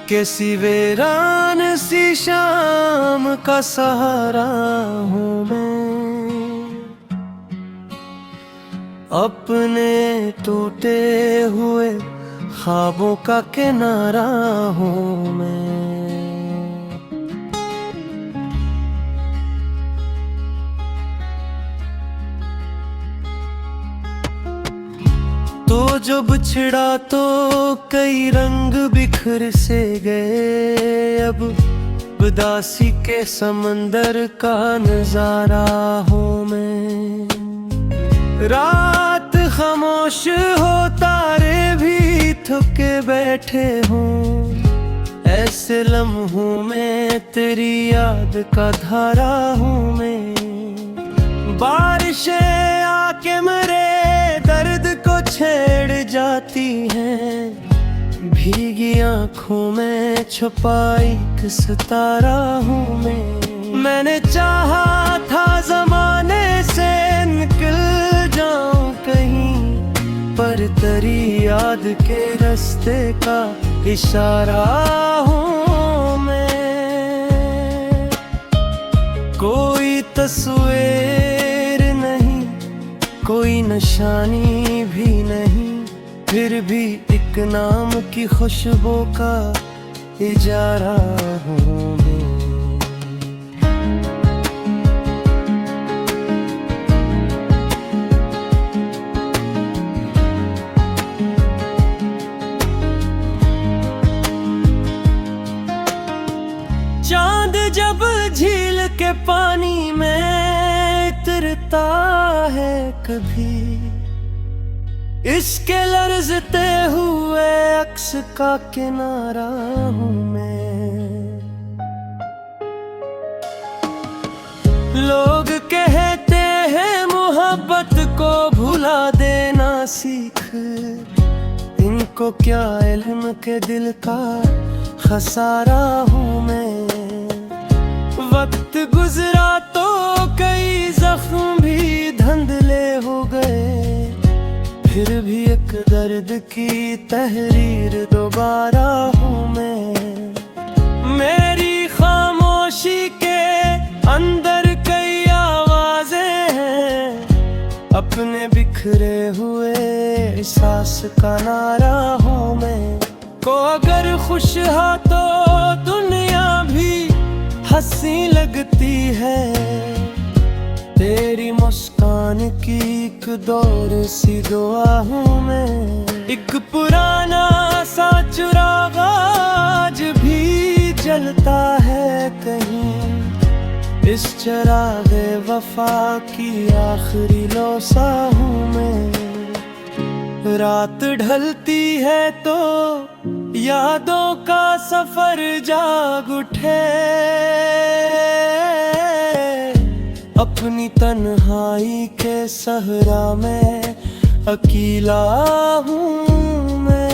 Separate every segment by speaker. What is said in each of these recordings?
Speaker 1: कैसी वीरान सी शाम का सहारा हूँ मैं, अपने टूटे हुए ख्वाबों का किनारा हूँ मैं। तो जब छिड़ा तो कई रंग बिखर से गए, अब उदासी के समंदर का नजारा हूँ मैं। रात खामोश हो, तारे भी थके बैठे हों, ऐसे लम्हों में तेरी याद का धारा हूँ मैं। बारिशें आके मेरे दर्द को छेड़ जाती हैं, भीगी आंखों में छुपाई एक सितारा हूँ मैं। मैंने चाहा था जमाने से निकल जाऊं कहीं, पर तेरी याद के रास्ते का इशारा हूँ मैं। कोई तस्वीर नहीं, कोई निशानी भी नहीं, फिर भी एक नाम की खुशबू का इजारा हूँ मैं। चांद जब झील के पानी में उतरता है कभी, इसके लरजते हुए अक्स का किनारा हूँ मैं। लोग कहते हैं मोहब्बत को भुला देना सीख, इनको क्या इल्म के दिल का खसारा हूँ मैं। वक्त गुजरा तो कई जख्म भी धंधले हो गए, फिर भी एक दर्द की तहरीर दोबारा हूँ मैं। मेरी खामोशी के अंदर कई आवाजें हैं, अपने बिखरे हुए एहसास का नारा हूँ मैं। को अगर खुश हो तो दुनिया भी हंसी लगती है, तेरी मुस्कान की एक दौर सी दुआ हूँ मैं। एक पुराना सा चिराग आज भी जलता है कहीं, इस चिरागे वफा की आखिरी लोसा हूँ मैं। रात ढलती है तो यादों का सफर जाग उठे, अपनी तन्हाई के सहरा में अकेला हूँ मैं।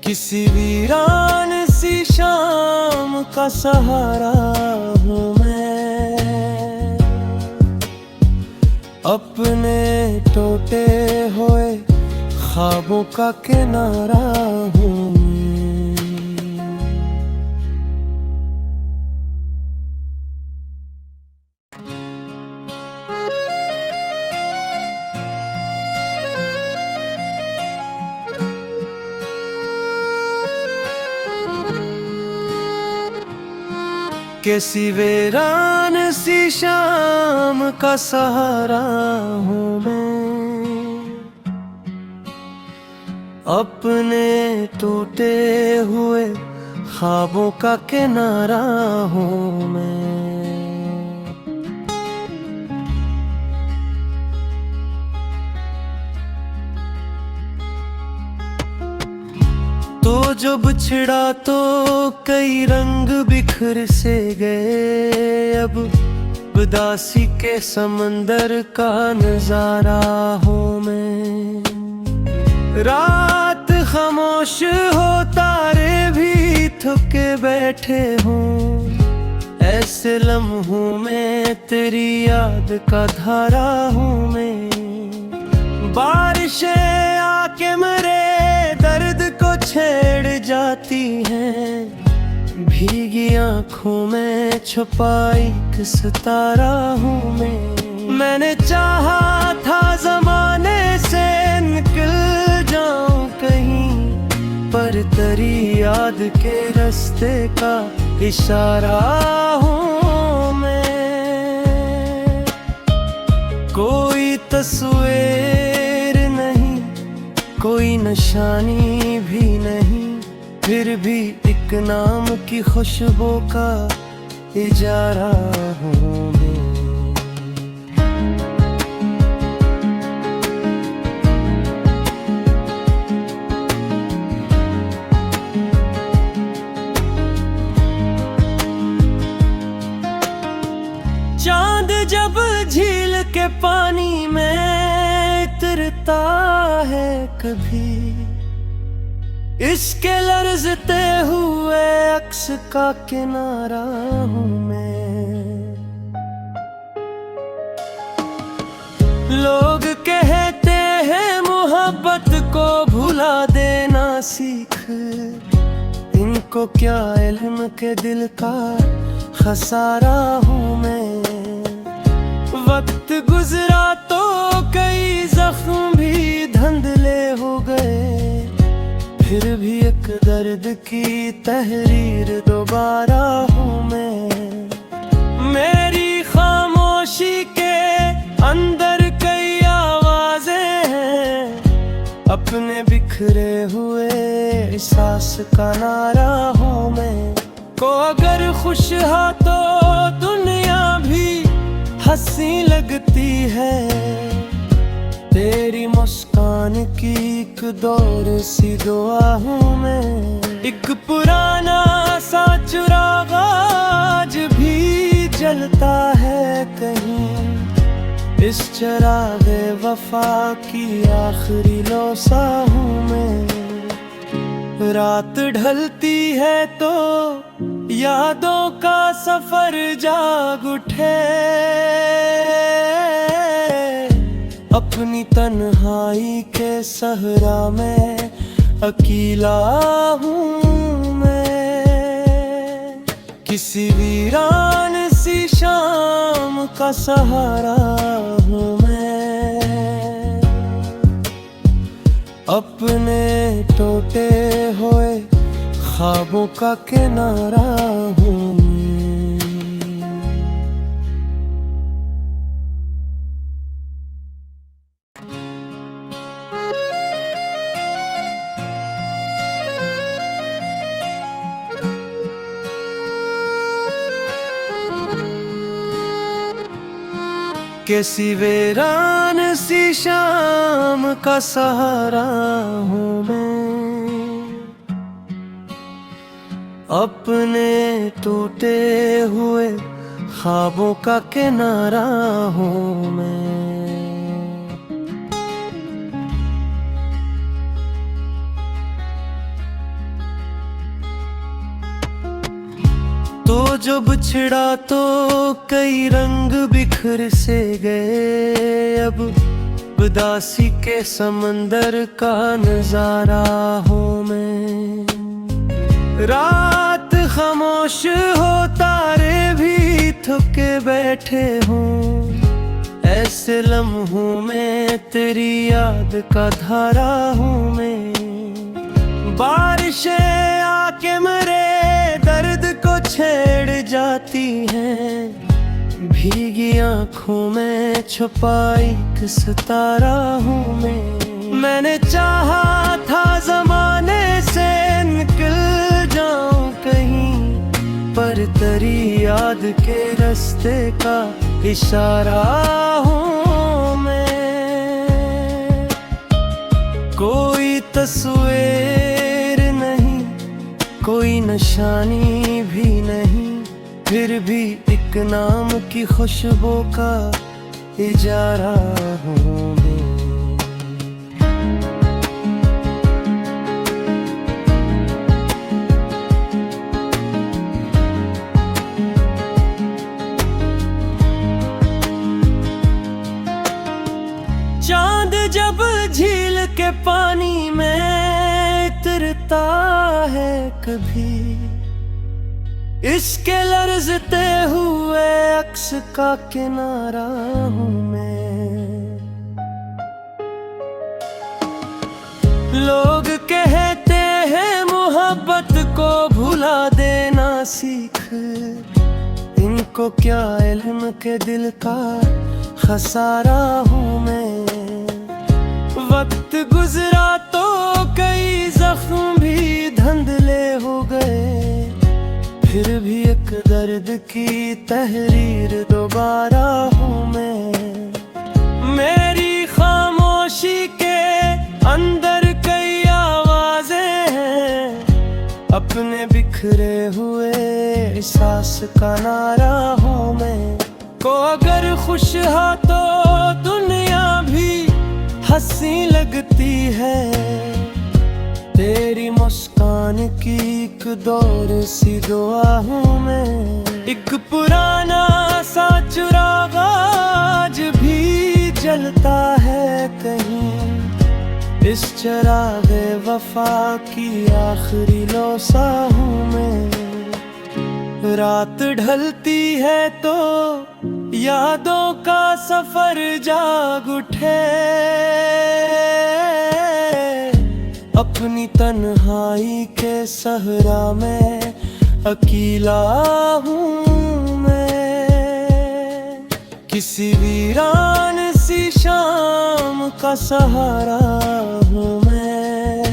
Speaker 1: किसी वीरान सी शाम का सहारा हूँ मैं, अपने टूटे हुए ख्वाबों का किनारा हूँ मैं। कैसी वीरान सी शाम का सहारा हूँ मैं, अपने टूटे हुए ख्वाबों का किनारा हूँ मैं। तो जब छिड़ा तो कई रंग बिखर से गए, अब उदासी के समंदर का नजारा हूँ मैं। रात खामोश हो, तारे भी थके बैठे हों, ऐसे लम्हों में तेरी याद का धारा हूँ मैं। बारिशें आके मेरे दर्द को छेड़ जाती हैं। भीगी आंखों में छुपाई किस तारा हूँ मैंने चाहा था जमाने से निकल जाऊं कहीं, पर तेरी याद के रास्ते का इशारा हूँ मैं। कोई तस्वीर नहीं, कोई निशानी भी नहीं, फिर भी एक नाम की खुशबू का इजारा हूँ मैं। चांद जब झील के पानी में उतरता है कभी, इसके लरजते हुए अक्स का किनारा हूँ मैं। लोग कहते हैं मोहब्बत को भुला देना सीख, इनको क्या इल्म के दिल का खसारा हूँ मैं। वक्त गुजरा तो कई जख्म भी धंधले हो गए, फिर भी एक दर्द की तहरीर दोबारा हूँ मैं। मेरी खामोशी के अंदर कई आवाजें हैं, अपने बिखरे हुए एहसास का नारा हूँ मैं। को अगर खुश हो तो दुनिया भी हंसी लगती है, तेरी मुस्कान की एक दौर सी दुआ हूँ मैं। एक पुराना सा चिराग आज भी जलता है कहीं, इस चिरागे वफा की आखिरी लोसा हूँ मैं। रात ढलती है तो यादों का सफर जाग उठे, अपनी तन्हाई के सहरा में अकेला हूँ मैं। किसी वीरान सी शाम का सहारा हूँ मैं, अपने टूटे हुए ख्वाबों का किनारा हूँ मैं। कैसी वीरान सी शाम का सहारा हूँ मैं, अपने टूटे हुए ख्वाबों का किनारा हूँ मैं। तो जब छिड़ा तो कई रंग बिखर से गए, अब उदासी के समंदर का नजारा हूँ मैं। रात खामोश हो तारे भी थके बैठे हों, ऐसे लम्हों में तेरी याद का धारा हूँ मैं। बारिशें आके मेरे दर्द को छेड़ जाती हैं, भीगी आंखों में छुपाई किस तारा हूँ मैंने चाहा था जमाने से निकल जाऊं कहीं, पर तेरी याद के रास्ते का इशारा हूँ मैं। कोई तस्वीर नहीं, कोई निशानी भी नहीं, फिर भी एक नाम की खुशबू का इजारा हूँ मैं। चांद जब झील के पानी में उतरता लेता है कभी। इसके लर्जते हुए अक्स का किनारा हूँ मैं। लोग कहते हैं मोहब्बत को भुला देना सीख, इनको क्या इल्म के दिल का खसारा हूँ मैं। वक्त गुजरा तो कई जख्म भी धंधले हो गए, फिर भी एक दर्द की तहरीर दोबारा हूँ मैं। मेरी खामोशी के अंदर कई आवाजें हैं, अपने बिखरे हुए एहसास का नारा हूँ मैं। को अगर खुश हा तो दुनिया भी हंसी लगती है, तेरी मुस्कान की एक दौर सी दुआ हूँ मैं। एक पुराना सा चिराग आज भी जलता है कहीं, इस चिरागे वफा की आखिरी लोसा हूँ मैं। रात ढलती है तो यादों का सफर जाग उठे, अपनी तन्हाई के सहरा में अकेला हूँ मैं। किसी वीरान सी शाम का सहारा हूँ मैं,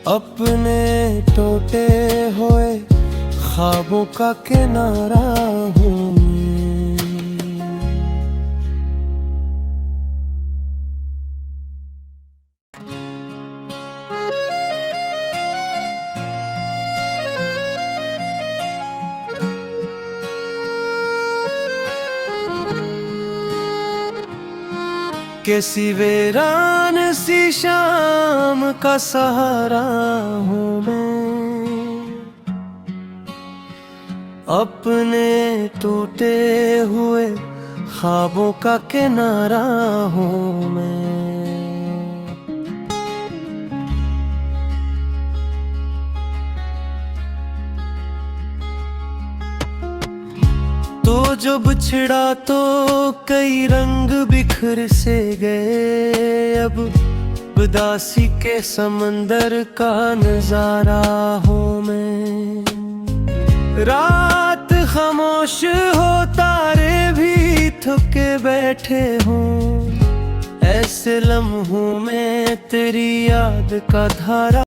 Speaker 1: अपने टूटे हुए ख्वाबों का किनारा हूँ मैं। किसी वीरान सी शाम का सहारा हूँ मैं, अपने टूटे हुए ख्वाबों का किनारा हूँ मैं। तो जो बिछड़ा तो कई रंग बिखर से गए, अब उदासी के समंदर का नजारा हूँ मैं। रात खामोश हो तारे भी थके बैठे हूँ, ऐसे लम्हों में तेरी याद का धारा